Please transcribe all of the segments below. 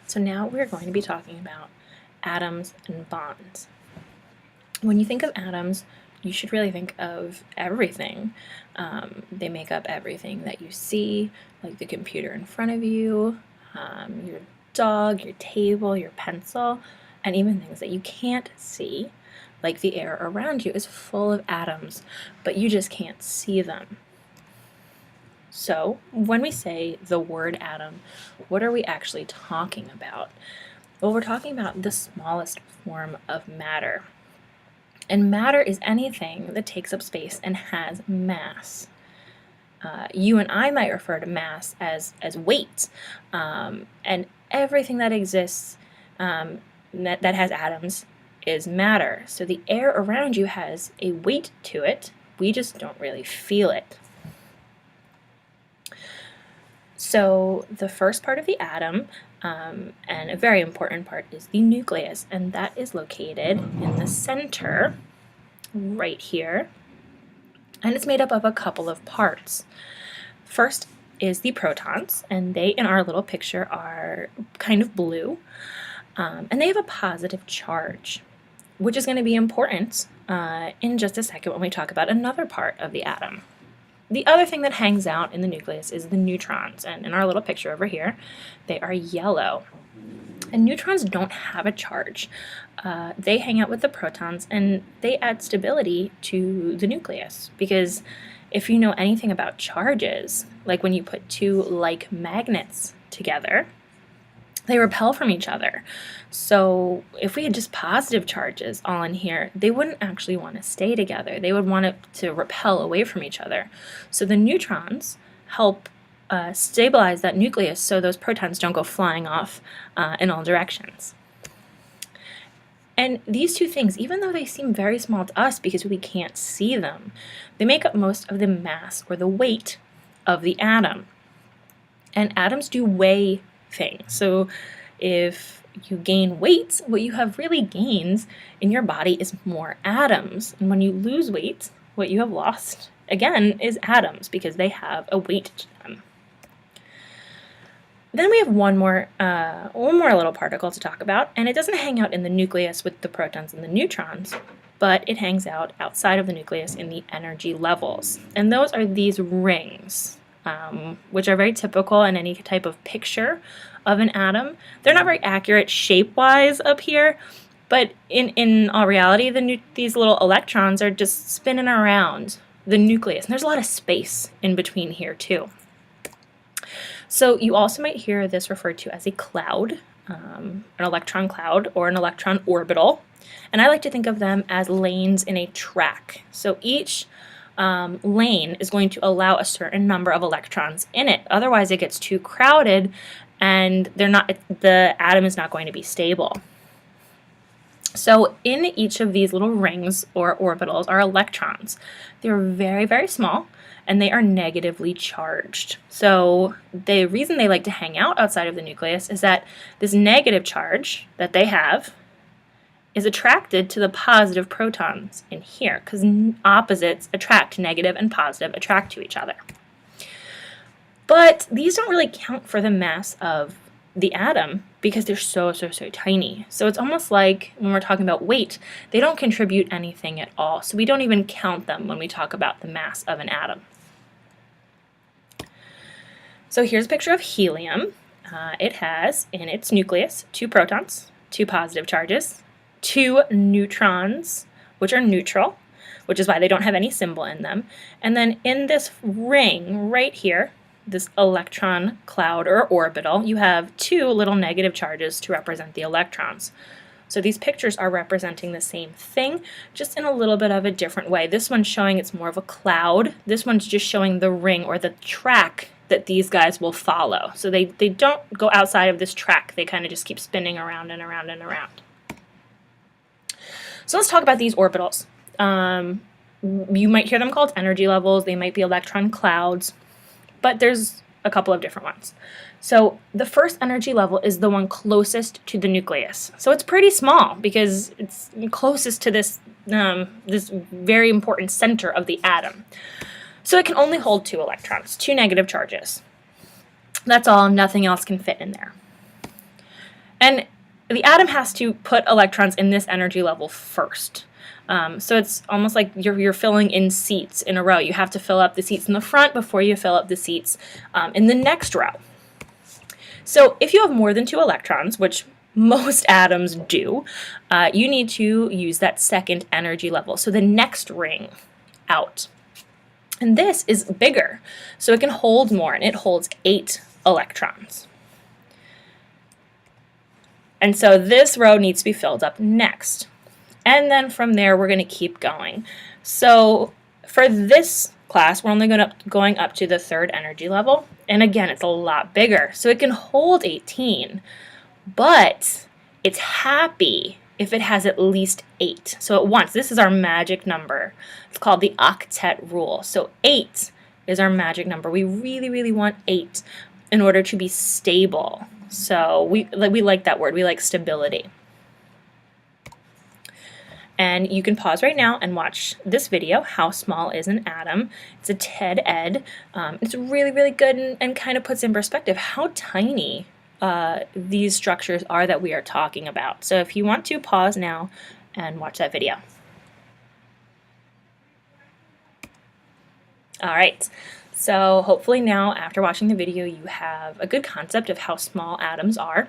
So now we're going to be talking about atoms and bonds. When you think of atoms, you should really think of everything. They make up everything that you see, like the computer in front of you, your dog, your table, your pencil, and even things that you can't see, like the air around you is full of atoms, but you just can't see them. So when we say the word atom, what are we actually talking about? Well, we're talking about the smallest form of matter. And matter is anything that takes up space and has mass. You and I might refer to mass as weight, and everything that exists that has atoms is matter. So the air around you has a weight to it. We just don't really feel it. So the first part of the atom, and a very important part, is the nucleus, and that is located in the center, right here, and it's made up of a couple of parts. First is the protons, and they, in our little picture, are kind of blue, and they have a positive charge, which is going to be important in just a second when we talk about another part of the atom. The other thing that hangs out in the nucleus is the neutrons, and in our little picture over here, they are yellow. And neutrons don't have a charge. They hang out with the protons, and they add stability to the nucleus, because if you know anything about charges, like when you put two like magnets together, they repel from each other. So if we had just positive charges all in here, they wouldn't actually want to stay together. They would want it to repel away from each other. So the neutrons help stabilize that nucleus so those protons don't go flying off in all directions. And these two things, even though they seem very small to us because we can't see them, they make up most of the mass or the weight of the atom. And atoms do weigh things. So if you gain weight, what you have really gained in your body is more atoms. And when you lose weight, what you have lost, again, is atoms because they have a weight to them. Then we have one more little particle to talk about, and it doesn't hang out in the nucleus with the protons and the neutrons, but it hangs out outside of the nucleus in the energy levels. And those are these rings, which are very typical in any type of picture of an atom. They're not very accurate shape-wise up here, but in all reality, these little electrons are just spinning around the nucleus. And there's a lot of space in between here, too. So you also might hear this referred to as a cloud, an electron cloud, or an electron orbital. And I like to think of them as lanes in a track. So each lane is going to allow a certain number of electrons in it. Otherwise, it gets too crowded, and the atom is not going to be stable. So in each of these little rings or orbitals are electrons. They're very, very small, and they are negatively charged. So the reason they like to hang out outside of the nucleus is that this negative charge that they have is attracted to the positive protons in here, because opposites attract, negative and positive attract to each other. But these don't really count for the mass of the atom because they're so tiny. So it's almost like when we're talking about weight, they don't contribute anything at all. So we don't even count them when we talk about the mass of an atom. So here's a picture of helium. It has in its nucleus 2 protons, 2 positive charges, 2 neutrons, which are neutral, which is why they don't have any symbol in them. And then in this ring right here, this electron cloud or orbital, you have 2 little negative charges to represent the electrons. So these pictures are representing the same thing, just in a little bit of a different way. This one's showing it's more of a cloud. This one's just showing the ring or the track that these guys will follow. So they don't go outside of this track. They kind of just keep spinning around and around and around. So let's talk about these orbitals. You might hear them called energy levels. They might be electron clouds, but there's a couple of different ones. So the first energy level is the one closest to the nucleus. So it's pretty small because it's closest to this very important center of the atom. So it can only hold 2 electrons, 2 negative charges. That's all, nothing else can fit in there. And the atom has to put electrons in this energy level first. So it's almost like you're filling in seats in a row. You have to fill up the seats in the front before you fill up the seats in the next row. So if you have more than 2 electrons, which most atoms do, you need to use that second energy level, so the next ring out. And this is bigger, so it can hold more, and it holds 8 electrons. And so this row needs to be filled up next. And then from there, we're going to keep going. So for this class, we're only going up to the 3rd energy level. And again, it's a lot bigger. So it can hold 18, but it's happy if it has at least 8. So at once, this is our magic number. It's called the octet rule. So 8 is our magic number. We really, really want 8 in order to be stable. So we like that word. We like stability. And you can pause right now and watch this video, How Small is an Atom? It's a TED Ed. It's really, really good and kind of puts in perspective how tiny these structures are that we are talking about. So if you want to, pause now and watch that video. All right, so hopefully now after watching the video you have a good concept of how small atoms are.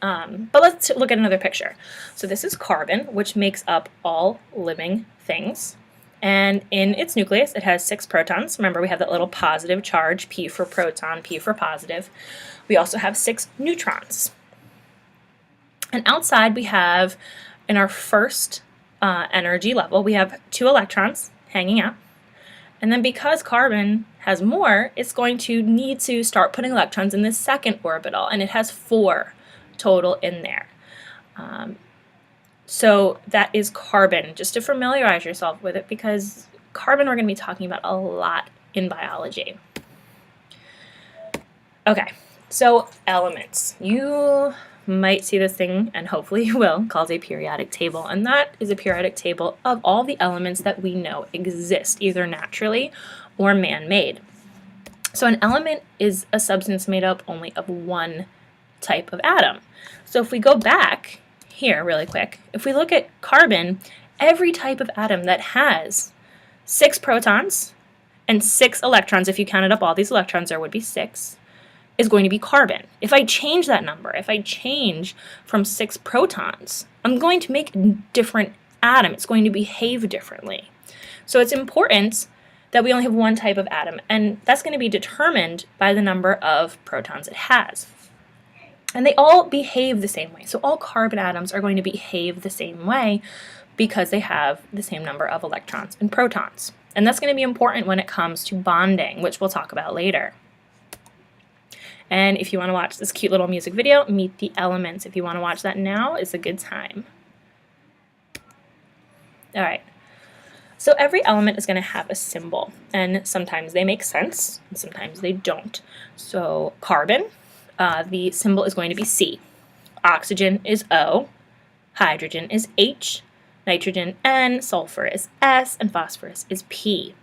But let's look at another picture. So this is carbon, which makes up all living things. And in its nucleus, it has 6 protons. Remember, we have that little positive charge, P for proton, P for positive. We also have 6 neutrons. And outside we have, in our first energy level, we have 2 electrons hanging out. And then because carbon has more, it's going to need to start putting electrons in the second orbital, and it has 4 total in there. So that is carbon, just to familiarize yourself with it, because carbon we're going to be talking about a lot in biology. Okay, so elements. You might see this thing, and hopefully you will, called a periodic table, and that is a periodic table of all the elements that we know exist, either naturally or man-made. So an element is a substance made up only of one type of atom. So if we go back here really quick, if we look at carbon, every type of atom that has 6 protons and 6 electrons, if you counted up all these electrons, there would be 6, is going to be carbon. If I change that number, if I change from 6 protons, I'm going to make a different atom. It's going to behave differently. So it's important that we only have one type of atom, and that's going to be determined by the number of protons it has. And they all behave the same way. So all carbon atoms are going to behave the same way because they have the same number of electrons and protons. And that's going to be important when it comes to bonding, which we'll talk about later. And if you want to watch this cute little music video, Meet the Elements. If you want to watch that now, is a good time. All right. So every element is going to have a symbol, and sometimes they make sense, and sometimes they don't. So carbon, the symbol is going to be C. Oxygen is O. Hydrogen is H. Nitrogen N. Sulfur is S. And phosphorus is P.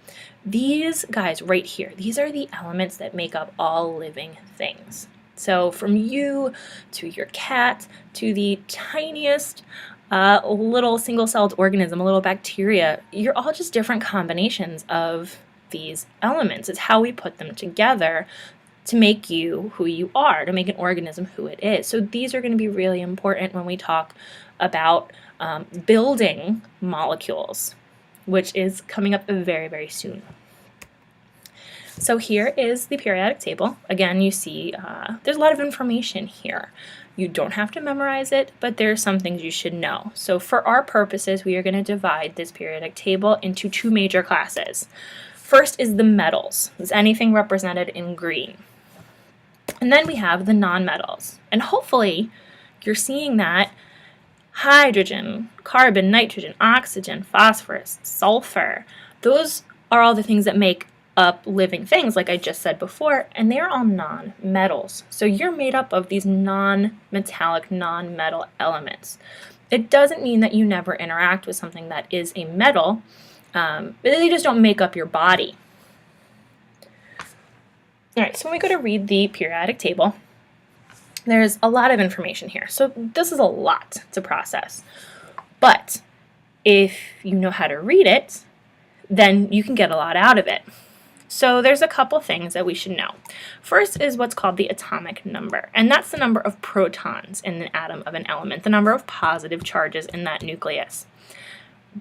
These guys right here, these are the elements that make up all living things. So from you to your cat to the tiniest little single-celled organism, a little bacteria, you're all just different combinations of these elements. It's how we put them together to make you who you are, to make an organism who it is. So these are going to be really important when we talk about building molecules, which is coming up very, very soon. So here is the periodic table. Again, you see there's a lot of information here. You don't have to memorize it, but there are some things you should know. So for our purposes, we are going to divide this periodic table into 2 major classes. First is the metals. Is anything represented in green? And then we have the nonmetals. And hopefully you're seeing that hydrogen, carbon, nitrogen, oxygen, phosphorus, sulfur, those are all the things that make up living things, like I just said before, and they're all non-metals. So you're made up of these non-metallic, non-metal elements. It doesn't mean that you never interact with something that is a metal, but they just don't make up your body. All right, so when we go to read the periodic table, There's a lot of information here, so this is a lot to process. But if you know how to read it, then you can get a lot out of it. So there's a couple things that we should know. First is what's called the atomic number, and that's the number of protons in an atom of an element, the number of positive charges in that nucleus.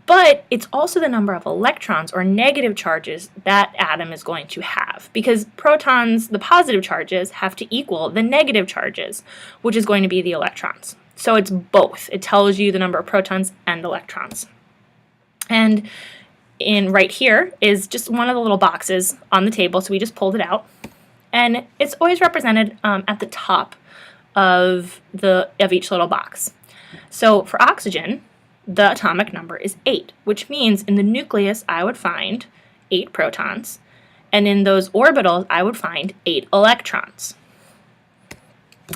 But it's also the number of electrons or negative charges that atom is going to have, because protons, the positive charges, have to equal the negative charges, which is going to be the electrons. So it's both. It tells you the number of protons and electrons. And right here is just one of the little boxes on the table, so we just pulled it out. And it's always represented at the top of each little box. So for oxygen, the atomic number is 8, which means in the nucleus I would find 8 protons, and in those orbitals I would find 8 electrons.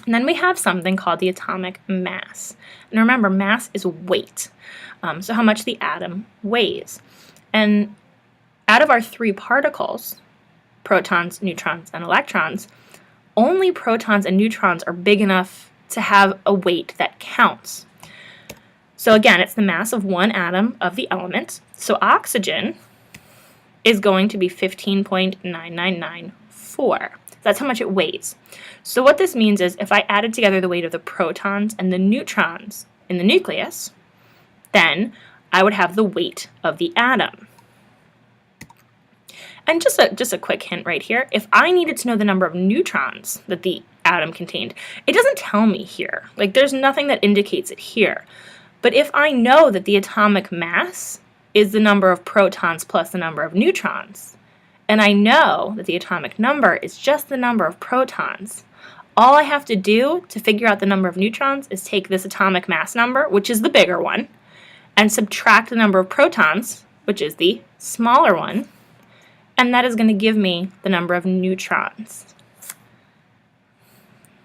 And then we have something called the atomic mass. And remember, mass is weight, so how much the atom weighs. And out of our 3 particles, protons, neutrons, and electrons, only protons and neutrons are big enough to have a weight that counts. So again, it's the mass of one atom of the element. So oxygen is going to be 15.9994. That's how much it weighs. So what this means is if I added together the weight of the protons and the neutrons in the nucleus, then I would have the weight of the atom. And just a quick hint right here, if I needed to know the number of neutrons that the atom contained, it doesn't tell me here. Like, there's nothing that indicates it here. But if I know that the atomic mass is the number of protons plus the number of neutrons, and I know that the atomic number is just the number of protons, all I have to do to figure out the number of neutrons is take this atomic mass number, which is the bigger one, and subtract the number of protons, which is the smaller one, and that is going to give me the number of neutrons.